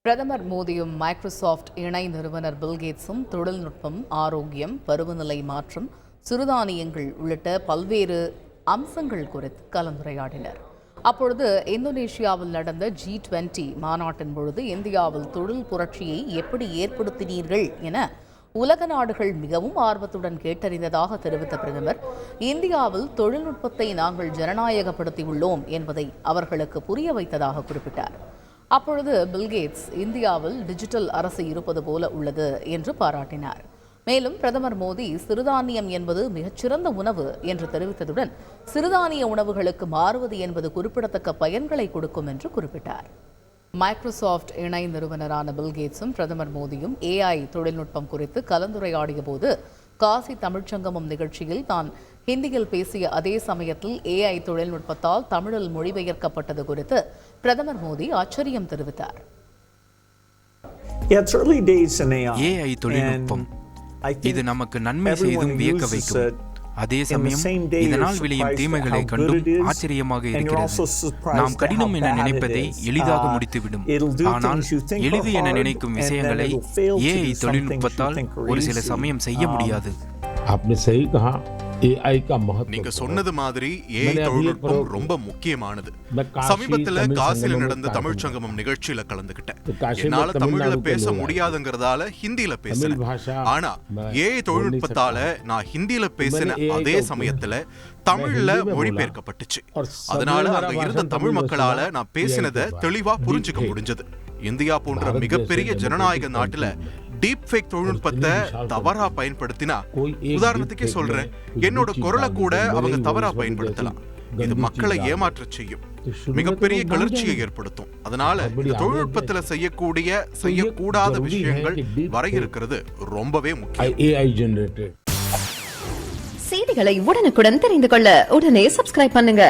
பிரதமர் மோடியும் மைக்ரோசாஃப்ட் இணை நிறுவனர் பில்கேட்ஸும் தொழில்நுட்பம், ஆரோக்கியம், பருவநிலை மாற்றம், சிறுதானியங்கள் உள்ளிட்ட பல்வேறு அம்சங்கள் குறித்து கலந்துரையாடினர். அப்பொழுது இந்தோனேஷியாவில் நடந்த G20 மாநாட்டின் பொழுது இந்தியாவில் தொழில் புரட்சியை எப்படி ஏற்படுத்தினீர்கள் என உலக நாடுகள் மிகவும் ஆர்வத்துடன் கேட்டறிந்ததாக தெரிவித்த பிரதமர், இந்தியாவில் தொழில்நுட்பத்தை நாங்கள் ஜனநாயகப்படுத்தியுள்ளோம் என்பதை அவர்களுக்கு புரிய வைத்ததாக குறிப்பிட்டார். அப்பொழுது பில்கேட்ஸ், இந்தியாவில் டிஜிட்டல் அரசு இருப்பது போல உள்ளது என்று பாராட்டினார். மேலும் பிரதமர் மோடி சிறுதானியம் என்பது மிகச்சிறந்த உணவு என்று தெரிவித்ததுடன், சிறுதானிய உணவுகளுக்கு மாறுவது என்பது குறிப்பிடத்தக்க பயன்களை கொடுக்கும் என்று குறிப்பிட்டார். மைக்ரோசாஃப்ட் இணை நிறுவனரான பில்கேட்ஸும் பிரதமர் மோடியும் AI தொழில்நுட்பம் குறித்து கலந்துரையாடிய போது, காசி தமிழ்ச்சங்கமம் நிகழ்ச்சியில் தான் ஹிந்தியில் பேசிய அதே சமயத்தில் AI தொழில்நுட்பத்தால் தமிழில் மொழிபெயர்க்கப்பட்டது குறித்து பிரதமர் மோடி ஆச்சரியம் தெரிவித்தார். AI தொழில்நுட்பம் இது நமக்கு நன்மை செய்தும் வியக்க வைக்கும். அதே சமயம் இதனால் விளையும் தீமைகளை கண்டும் ஆச்சரியமாக இருக்கிறது. நாம் கடினம் என நினைப்பதை எளிதாக முடித்துவிடும். ஆனால் எளிது என நினைக்கும் விஷயங்களை AI தொழில்நுட்பத்தால் ஒரு சில சமயம் செய்ய முடியாது. நீங்க சொன்னது மாதிரி AI தொழில்நுட்பம் ரொம்ப முக்கியமானது. சமீபத்துல காசில நடந்த தமிழ்ச்சங்கமம் நிகழ்ச்சியில கலந்துகிட்டேன். என்னால தமிழ்ல பேச முடியாதுங்கிறதால ஹிந்தியில பேசினேன். ஆனா AI தொழில்நுட்பத்தால நான் ஹிந்தியில பேசின அதே சமயத்துல தமிழ்ல மொழிபெயர்க்கப்பட்டுச்சு. அதனால அங்க இருந்த தமிழ் மக்களால நான் பேசினதை தெளிவா புரிஞ்சுக்க முடிஞ்சது. இந்தியா போன்ற மிகப்பெரிய ஜனநாயக நாட்டுல டீப் ஃபேக் தொழில்நுட்பத்தை தவறா பயன்படுத்தினா, உதாரணத்துக்கே சொல்றேன், என்னோட குரலை கூட அவங்க தவறா பயன்படுத்தலாம். இது மக்களை ஏமாற்ற செய்யும், மிகப்பெரிய கிளர்ச்சியை ஏற்படுத்தும். அதனால இந்த தொழில்நுட்பத்துல செய்யக்கூடாத விஷயங்கள் வரையறுக்கிறது ரொம்பவே முக்கியம். செய்திகளை உடனுக்குடன் தெரிந்து கொள்ள உடனே சப்ஸ்கிரைப் பண்ணுங்க.